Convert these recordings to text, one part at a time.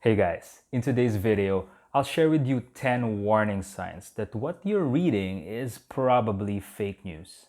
Hey guys, in today's video, I'll share with you 10 warning signs that what you're reading is probably fake news.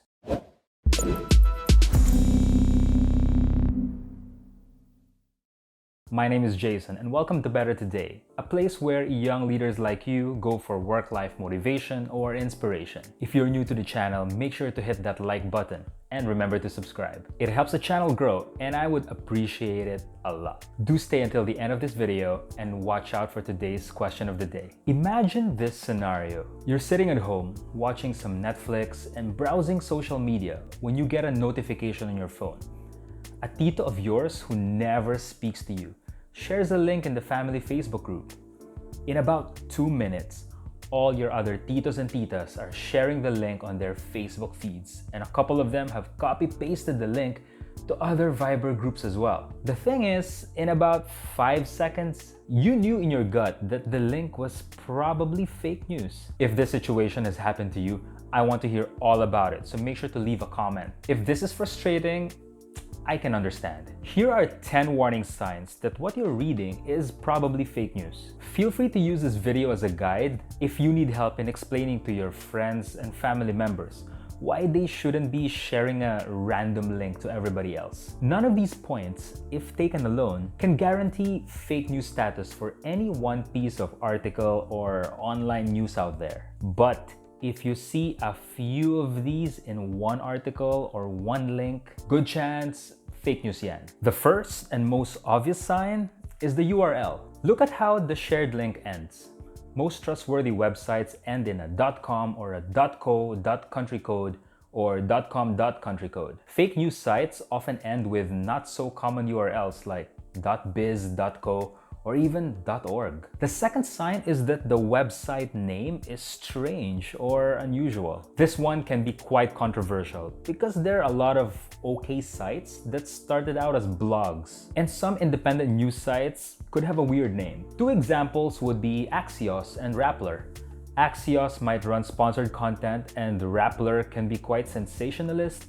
My name is Jason and welcome to Better Today, a place where young leaders like you go for work-life motivation or inspiration. If you're new to the channel, make sure to hit that like button and remember to subscribe. It helps the channel grow and I would appreciate it a lot. Do stay until the end of this video and watch out for today's question of the day. Imagine this scenario. You're sitting at home watching some Netflix and browsing social media when you get a notification on your phone. A tito of yours who never speaks to you shares a link in the family Facebook group. In about 2 minutes, all your other titos and titas are sharing the link on their Facebook feeds, and a couple of them have copy-pasted the link to other Viber groups as well. The thing is, in about 5 seconds, you knew in your gut that the link was probably fake news. If this situation has happened to you, I want to hear all about it, so make sure to leave a comment. If this is frustrating, I can understand. Here are 10 warning signs that what you're reading is probably fake news. Feel free to use this video as a guide if you need help in explaining to your friends and family members why they shouldn't be sharing a random link to everybody else. None of these points, if taken alone, can guarantee fake news status for any one piece of article or online news out there. But if you see a few of these in one article or one link, good chance fake news yan. The first and most obvious sign is the URL. Look at how the shared link ends. Most trustworthy websites end in a .com or a .co, .country code, or .com.country code. Fake news sites often end with not so common URLs like .biz, .co, or even .org. The second sign is that the website name is strange or unusual. This one can be quite controversial because there are a lot of okay sites that started out as blogs, and some independent news sites could have a weird name. Two examples would be Axios and Rappler. Axios might run sponsored content and Rappler can be quite sensationalist,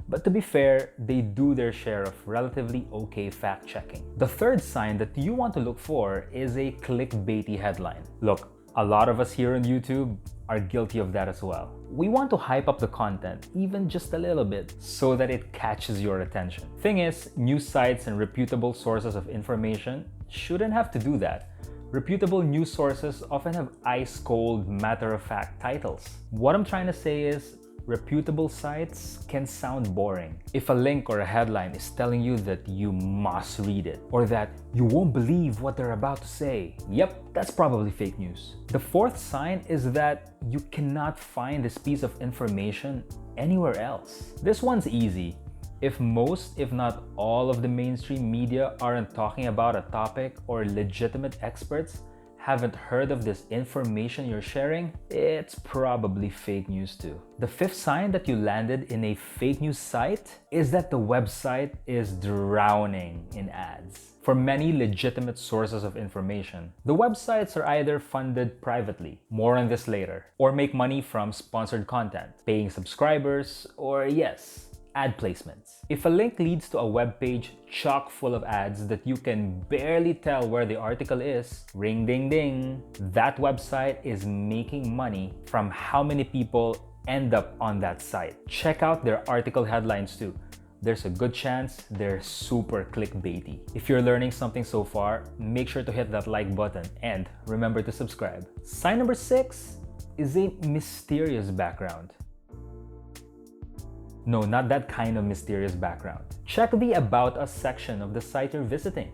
but to be fair, they do their share of relatively okay fact-checking. The third sign that you want to look for is a clickbaity headline. Look, a lot of us here on YouTube are guilty of that as well. We want to hype up the content, even just a little bit, so that it catches your attention. Thing is, news sites and reputable sources of information shouldn't have to do that. Reputable news sources often have ice-cold, matter-of-fact titles. What I'm trying to say is, reputable sites can sound boring. If a link or a headline is telling you that you must read it, or that you won't believe what they're about to say, yep, that's probably fake news. The fourth sign is that you cannot find this piece of information anywhere else. This one's easy. If most, if not all of the mainstream media aren't talking about a topic or legitimate experts haven't heard of this information you're sharing, it's probably fake news too. The fifth sign that you landed in a fake news site is that the website is drowning in ads. For many legitimate sources of information, the websites are either funded privately, more on this later, or make money from sponsored content, paying subscribers, or yes, ad placements. If a link leads to a web page chock full of ads that you can barely tell where the article is, ring ding ding, that website is making money from how many people end up on that site. Check out their article headlines too. There's a good chance they're super clickbaity. If you're learning something so far, make sure to hit that like button and remember to subscribe. Sign number 6 is a mysterious background. No, not that kind of mysterious background. Check the About Us section of the site you're visiting.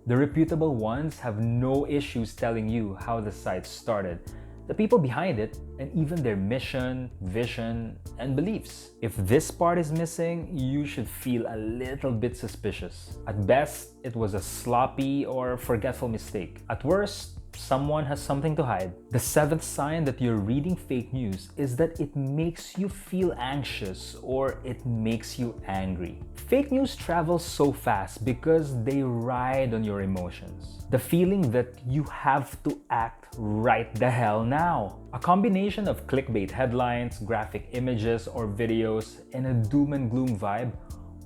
The reputable ones have no issues telling you how the site started, the people behind it, and even their mission, vision, and beliefs. If this part is missing, you should feel a little bit suspicious. At best, it was a sloppy or forgetful mistake. At worst, someone has something to hide. The seventh sign that you're reading fake news is that it makes you feel anxious or it makes you angry. Fake news travels so fast because they ride on your emotions. The feeling that you have to act right the hell now. A combination of clickbait headlines, graphic images or videos, and a doom and gloom vibe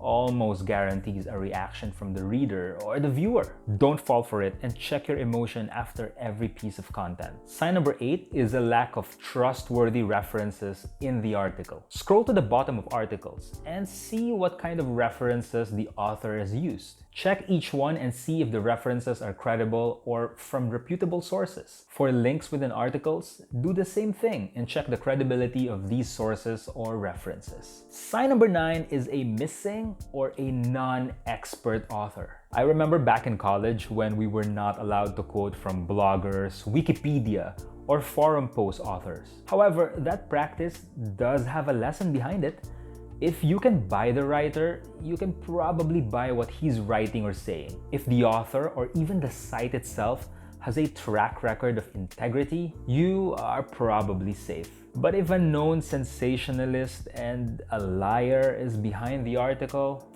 almost guarantees a reaction from the reader or the viewer. Don't fall for it and check your emotion after every piece of content. Sign number 8 is a lack of trustworthy references in the article. Scroll to the bottom of articles and see what kind of references the author has used. Check each one and see if the references are credible or from reputable sources. For links within articles, do the same thing and check the credibility of these sources or references. Sign number 9 is a missing or a non-expert author. I remember back in college when we were not allowed to quote from bloggers, Wikipedia, or forum post authors. However, that practice does have a lesson behind it. If you can buy the writer, you can probably buy what he's writing or saying. If the author or even the site itself has a track record of integrity, you are probably safe. But if a known sensationalist and a liar is behind the article,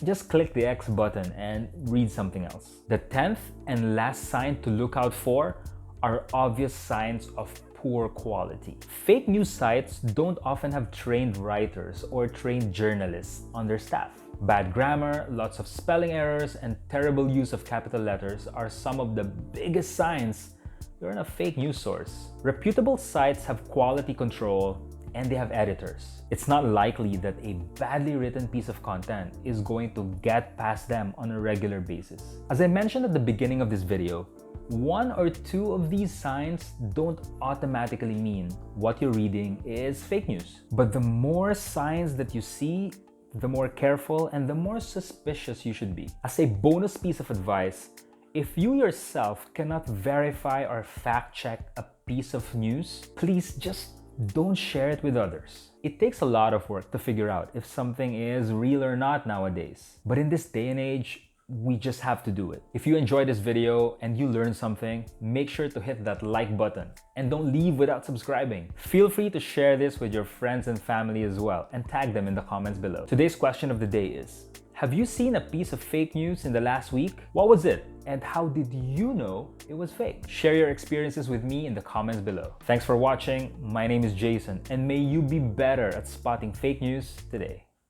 just click the X button and read something else. The 10th and last sign to look out for are obvious signs of poor quality. Fake news sites don't often have trained writers or trained journalists on their staff. Bad grammar, lots of spelling errors, and terrible use of capital letters are some of the biggest signs you're in a fake news source. Reputable sites have quality control and they have editors. It's not likely that a badly written piece of content is going to get past them on a regular basis. As I mentioned at the beginning of this video, one or two of these signs don't automatically mean what you're reading is fake news. But the more signs that you see, the more careful and the more suspicious you should be. As a bonus piece of advice, if you yourself cannot verify or fact check a piece of news, please just don't share it with others. It takes a lot of work to figure out if something is real or not nowadays. But in this day and age, we just have to do it. If you enjoyed this video and you learned something, make sure to hit that like button and don't leave without subscribing. Feel free to share this with your friends and family as well and tag them in the comments below. Today's question of the day is, have you seen a piece of fake news in the last week? What was it? And how did you know it was fake? Share your experiences with me in the comments below. Thanks for watching. My name is Jason, and may you be better at spotting fake news today.